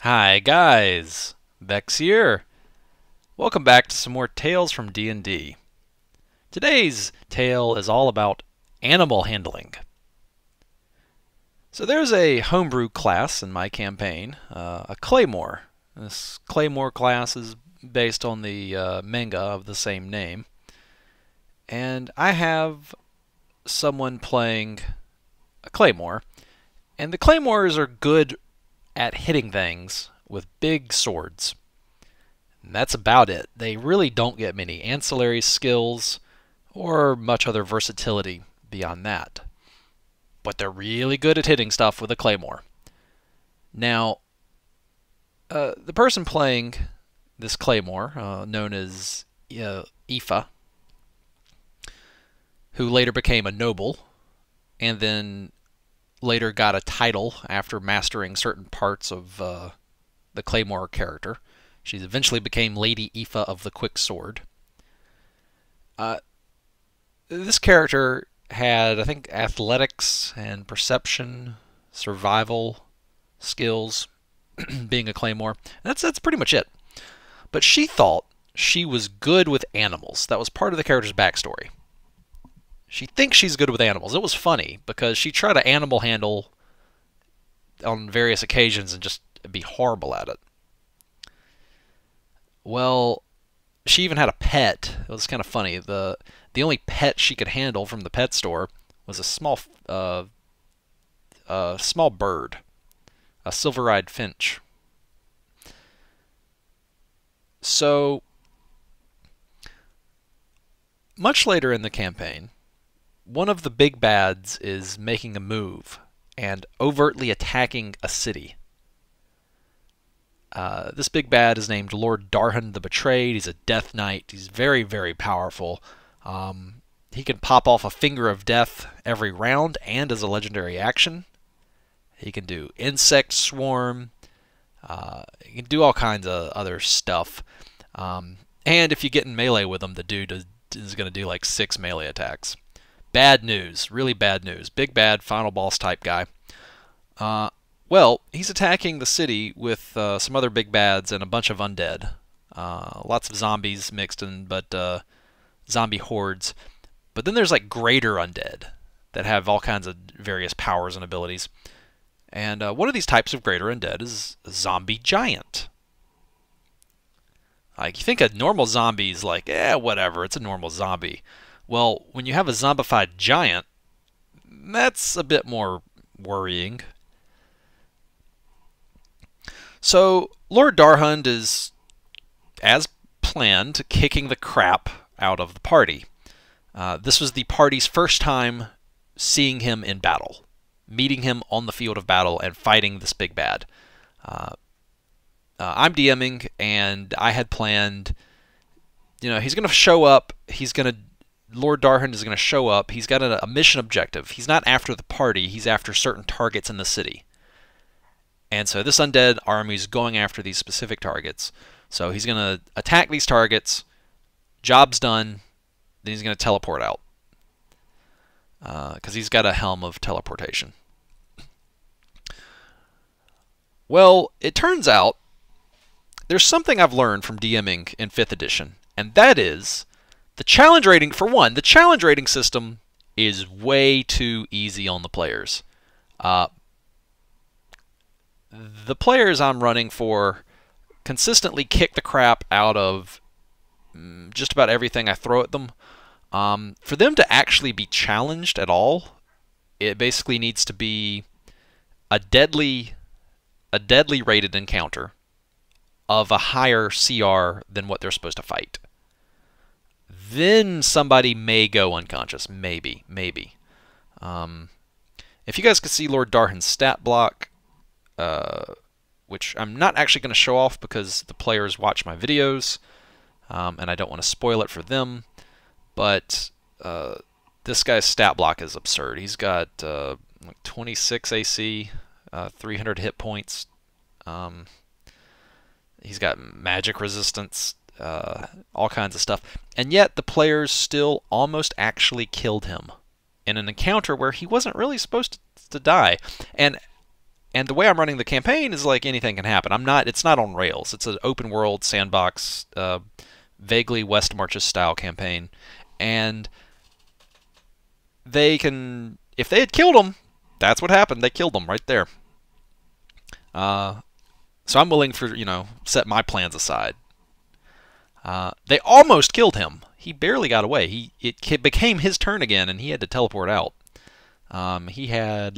Hi guys, Vechs here. Welcome back to some more Tales from D&D. Today's tale is all about animal handling. So there's a homebrew class in my campaign, a Claymore. This Claymore class is based on the manga of the same name. And I have someone playing a Claymore, and the Claymores are good at hitting things with big swords. And that's about it. They really don't get many ancillary skills or much other versatility beyond that. But they're really good at hitting stuff with a claymore. Now, the person playing this claymore, known as Aoife, who later became a noble, and then later got a title after mastering certain parts of the claymore character. She eventually became Lady Aoife of the Quick Sword. This character had, I think, athletics and perception, survival skills, being a claymore. That's pretty much it. But she thought she was good with animals. That was part of the character's backstory. She thinks she's good with animals. It was funny because she tried to animal handle on various occasions and just be horrible at it. Well, she even had a pet. It was kind of funny. The only pet she could handle from the pet store was a small bird, a silver-eyed finch. So, much later in the campaign, one of the big bads is making a move and overtly attacking a city. This big bad is named Lord Darhan the Betrayed. He's a Death Knight. He's very, very powerful. He can pop off a Finger of Death every round and as a legendary action. He can do Insect Swarm. He can do all kinds of other stuff. And if you get in melee with him, the dude is going to do like 6 melee attacks. Bad news. Really bad news. Big bad, final boss type guy. Well, he's attacking the city with some other big bads and a bunch of undead. Lots of zombies mixed in, but zombie hordes. But then there's like greater undead that have all kinds of various powers and abilities. And one of these types of greater undead is a zombie giant. Like, you think a normal zombie is like, whatever, it's a normal zombie. Well, when you have a zombified giant, that's a bit more worrying. So, Lord Darhund is, as planned, kicking the crap out of the party. This was the party's first time seeing him in battle, meeting him on the field of battle and fighting this big bad. I'm DMing, and I had planned, he's going to show up, Lord Darhund is going to show up, he's got a mission objective. He's not after the party, he's after certain targets in the city. And so this undead army is going after these specific targets. So he's going to attack these targets, job's done, then he's going to teleport out. Because he's got a helm of teleportation. Well, it turns out there's something I've learned from DMing in 5th edition, and that is the challenge rating. For one, the challenge rating system is way too easy on the players. The players I'm running for consistently kick the crap out of just about everything I throw at them. For them to actually be challenged at all, it basically needs to be a deadly rated encounter of a higher CR than what they're supposed to fight. Then somebody may go unconscious. Maybe. If you guys could see Lord Darhan's stat block, which I'm not actually going to show off because the players watch my videos, and I don't want to spoil it for them, but this guy's stat block is absurd. He's got like 26 AC, 300 hit points. He's got magic resistance, all kinds of stuff. And yet the players still almost actually killed him in an encounter where he wasn't really supposed to die. And And the way I'm running the campaign is like anything can happen. It's not on rails. It's an open world sandbox, vaguely West Marches style campaign. And if they had killed him, that's what happened. They killed him right there. So I'm willing for, set my plans aside. They almost killed him. He barely got away. It became his turn again, and he had to teleport out. He had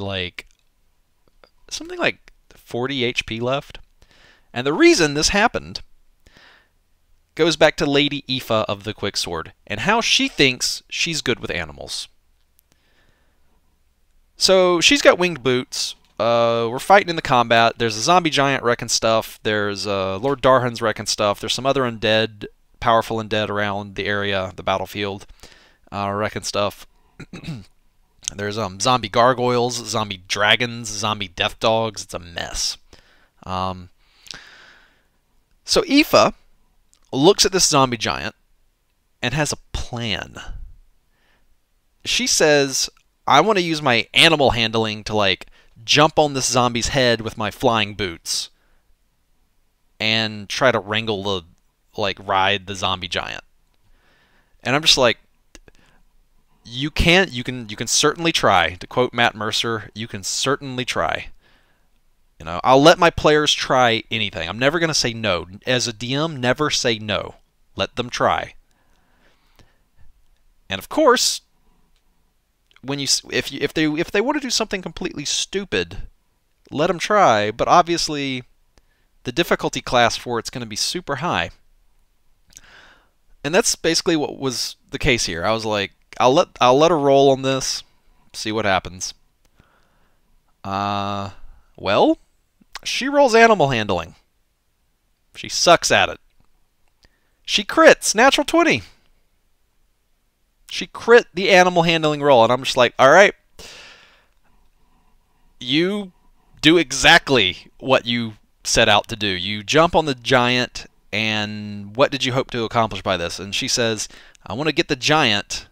something like 40 HP left. And the reason this happened goes back to Lady Aoife of the Quicksword and how she thinks she's good with animals. So she's got winged boots. We're fighting in the combat. There's a zombie giant wrecking stuff. There's Lord Darhan's wrecking stuff. There's some other undead, powerful undead around the area, the battlefield, wrecking stuff. There's zombie gargoyles, zombie dragons, zombie death dogs. It's a mess. So Aoife looks at this zombie giant and has a plan. She says, I want to use my animal handling to jump on this zombie's head with my flying boots and try to wrangle ride the zombie giant. And I'm just like, you can certainly try. To quote Matt Mercer, you can certainly try. I'll let my players try anything. I'm never going to say no. As a DM, never say no. Let them try. And of course, if they want to do something completely stupid, let them try. But obviously, the difficulty class for it's going to be super high. And that's basically what was the case here. I was like, I'll let her roll on this, see what happens. Well, she rolls animal handling. She sucks at it. She crits, natural 20. She crit the animal handling roll, and I'm just like, all right, you do exactly what you set out to do. You jump on the giant, and what did you hope to accomplish by this? And she says, I want to get the giant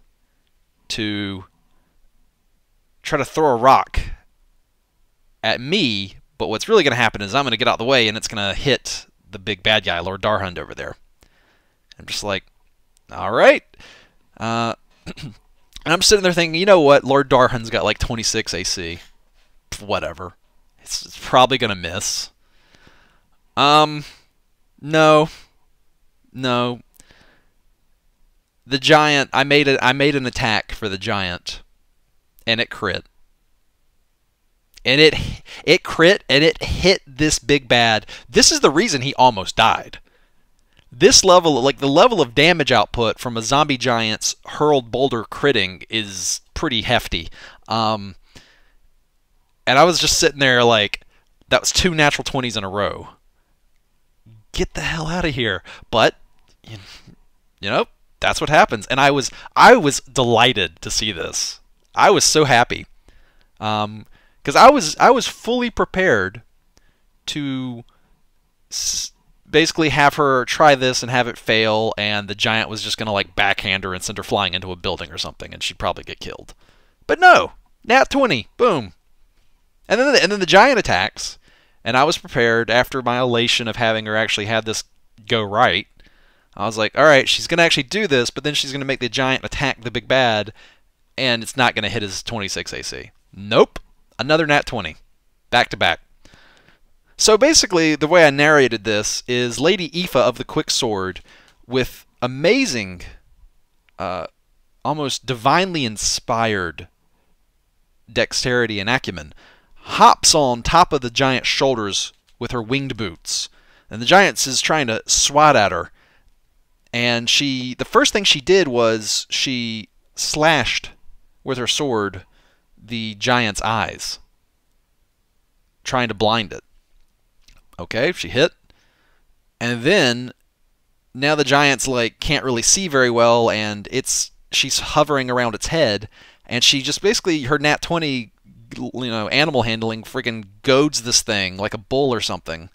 to try to throw a rock at me, but what's really going to happen is I'm going to get out of the way, and it's going to hit the big bad guy, Lord Darhan, over there. I'm just like, all right. And I'm sitting there thinking, you know what? Lord Darhan's got 26 AC. Whatever. It's probably going to miss. No. The giant, I made an attack for the giant, and it crit. And it crit, and it hit this big bad. This is the reason he almost died. This level, the level of damage output from a zombie giant's hurled boulder critting is pretty hefty. And I was just sitting there that was 2 natural 20s in a row. Get the hell out of here. But, that's what happens. And I was delighted to see this. I was so happy. Because I was fully prepared to basically have her try this and have it fail, and the giant was just going to backhand her and send her flying into a building or something, and she'd probably get killed. But no, nat 20, boom. And then the giant attacks, and I was prepared after my elation of having her actually have this go right. I was like, all right, she's going to actually do this, but then she's going to make the giant attack the big bad, and it's not going to hit his 26 AC. Nope. Another nat 20. Back to back. So basically, the way I narrated this is Lady Aoife of the Quicksword, with amazing, almost divinely inspired dexterity and acumen, hops on top of the giant's shoulders with her winged boots. And the giant is trying to swat at her. And the first thing she did was she slashed with her sword the giant's eyes, trying to blind it. Okay, she hit. And then now the giant's can't really see very well, and she's hovering around its head, and she just basically, her nat 20 animal handling freaking goads this thing like a bull or something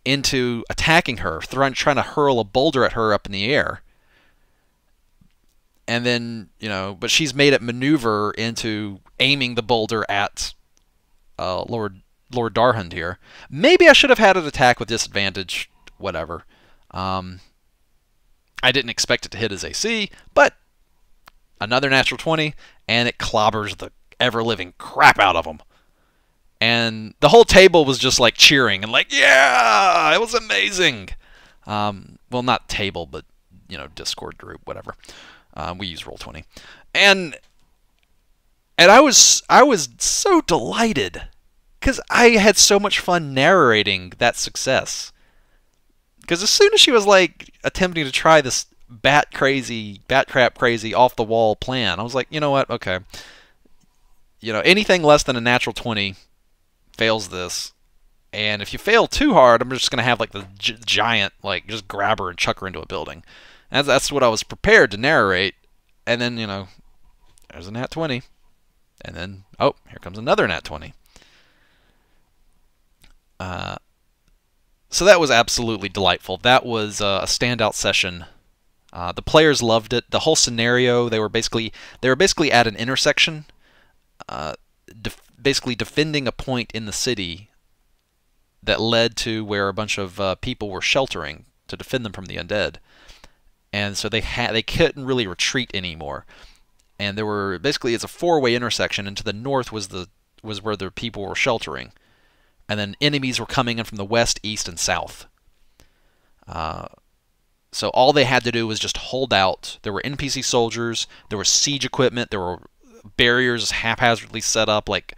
into attacking her, trying to hurl a boulder at her up in the air. And then, but she's made it maneuver into aiming the boulder at Lord Darhund here. Maybe I should have had an attack with disadvantage. Whatever. I didn't expect it to hit his AC, but another natural 20, and it clobbers the ever-living crap out of him. And the whole table was just like cheering and like, yeah, it was amazing. Well, not table, but Discord group, whatever. We use Roll20, and I was so delighted because I had so much fun narrating that success. Because as soon as she was like attempting to try this bat crap crazy off the wall plan, I was like, you know what? Okay. Anything less than a natural 20 fails this. And if you fail too hard, I'm just going to have like the giant like just grab her and chuck her into a building. And that's what I was prepared to narrate. And then, there's a nat 20. And then, oh, here comes another nat 20. So that was absolutely delightful. That was a standout session. The players loved it. The whole scenario, they were basically at an intersection, basically defending a point in the city that led to where a bunch of people were sheltering to defend them from the undead. And so they couldn't really retreat anymore. And there were basically, it's a four-way intersection, and to the north was where the people were sheltering. And then enemies were coming in from the west, east, and south. So all they had to do was just hold out. There were NPC soldiers, there was siege equipment, there were barriers haphazardly set up, like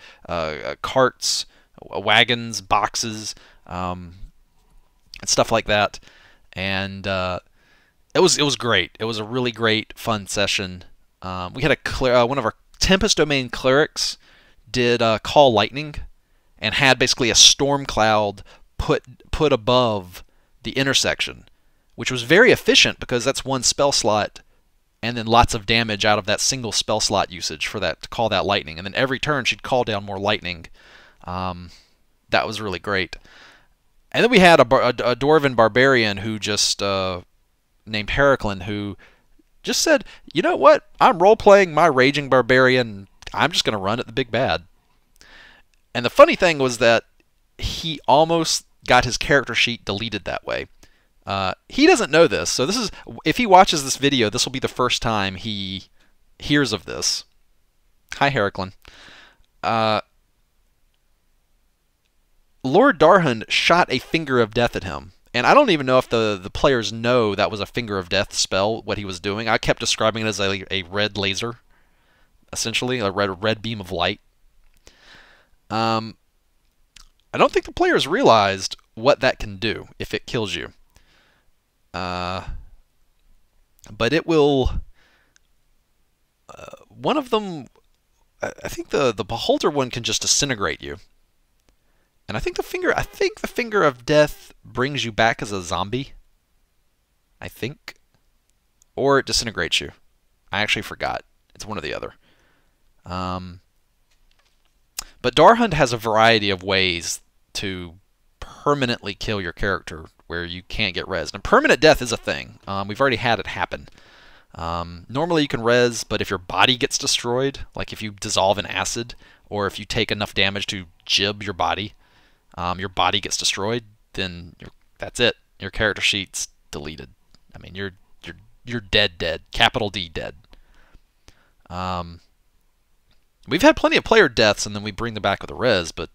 carts, wagons, boxes, and stuff like that. And it was great. It was a really great, fun session. We had one of our Tempest Domain clerics did call lightning, and had basically a storm cloud put above the intersection, which was very efficient because that's one spell slot, and then lots of damage out of that single spell slot usage for that to call that lightning. And then every turn she'd call down more lightning. That was really great. And then we had a Dwarven barbarian who just named Heraclin, who just said, you know what? I'm role-playing my raging barbarian. I'm just going to run at the big bad. And the funny thing was that he almost got his character sheet deleted that way. He doesn't know this, so if he watches this video, this will be the first time he hears of this. Hi, Heraclin. Lord Darhund shot a Finger of Death at him. And I don't even know if the players know that was a Finger of Death spell, what he was doing. I kept describing it as a red laser, essentially, a red beam of light. I don't think the players realized what that can do if it kills you. But it will... one of them... I think the Beholder one can just disintegrate you. And I think the Finger of Death brings you back as a zombie. I think. Or it disintegrates you. I actually forgot. It's one or the other. But Darhund has a variety of ways to permanently kill your character where you can't get rezzed. And permanent death is a thing. We've already had it happen. Normally you can res, but if your body gets destroyed, like if you dissolve in acid, or if you take enough damage to jib your body gets destroyed, then that's it. Your character sheet's deleted. I mean, you're dead. Capital D dead. We've had plenty of player deaths, and then we bring them back with a res, but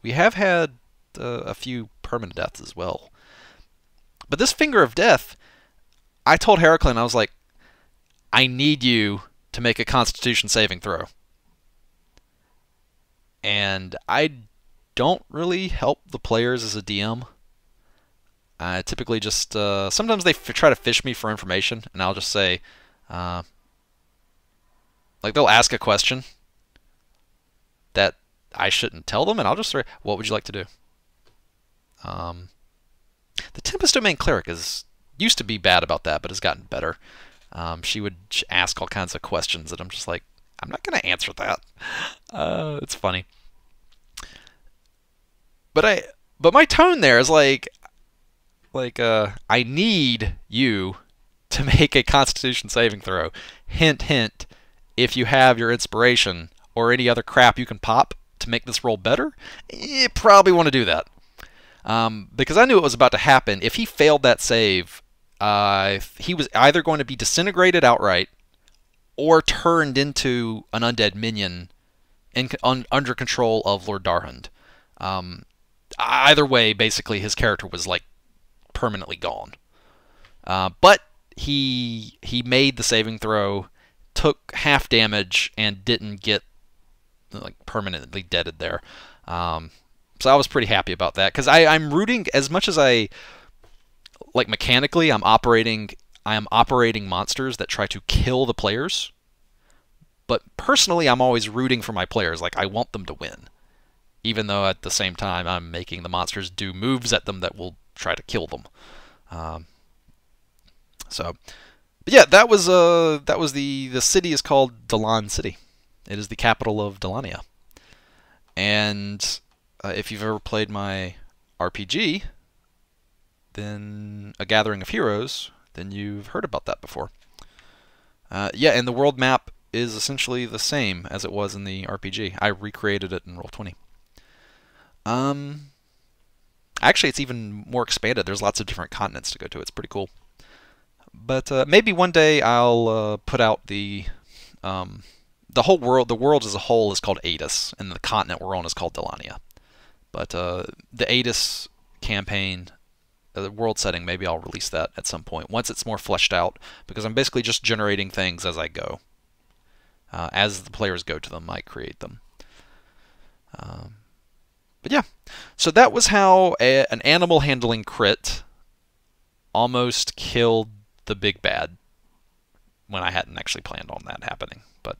we have had a few permanent deaths as well. But this Finger of Death, I told Heraclin, I was like, I need you to make a Constitution saving throw. And I don't really help the players as a DM. I typically just... sometimes they try to fish me for information, and I'll just say... like, they'll ask a question that I shouldn't tell them, and I'll just say, what would you like to do? The Tempest Domain Cleric used to be bad about that, but has gotten better. She would ask all kinds of questions, and I'm just like, I'm not going to answer that. It's funny. But my tone there is like I need you to make a Constitution saving throw. Hint, hint. If you have your inspiration or any other crap you can pop to make this roll better, you probably want to do that. Because I knew it was about to happen. If he failed that save, he was either going to be disintegrated outright or turned into an undead minion under control of Lord Darhund. Either way, basically, his character was like permanently gone. But he made the saving throw, took half damage, and didn't get like permanently deaded there. So I was pretty happy about that, because I'm rooting as much as I like mechanically. I am operating monsters that try to kill the players, but personally, I'm always rooting for my players. Like, I want them to win, even though at the same time I'm making the monsters do moves at them that will try to kill them. But yeah, that was the city is called Dalan City. It is the capital of Delania. And if you've ever played my RPG, then A Gathering of Heroes, then you've heard about that before. Yeah, and the world map is essentially the same as it was in the RPG. I recreated it in Roll20. Actually, it's even more expanded. There's lots of different continents to go to. It's pretty cool. But maybe one day I'll put out the whole world. The world as a whole is called Adis, and the continent we're on is called Delania. But the Adis campaign, the world setting, maybe I'll release that at some point once it's more fleshed out, because I'm basically just generating things as I go. As the players go to them, I create them. But yeah, so that was how an animal handling crit almost killed the big bad when I hadn't actually planned on that happening. But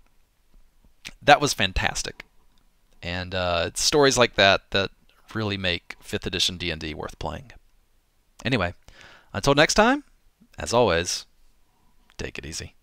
that was fantastic. And it's stories like that that really make 5th edition D&D worth playing. Anyway, until next time, as always, take it easy.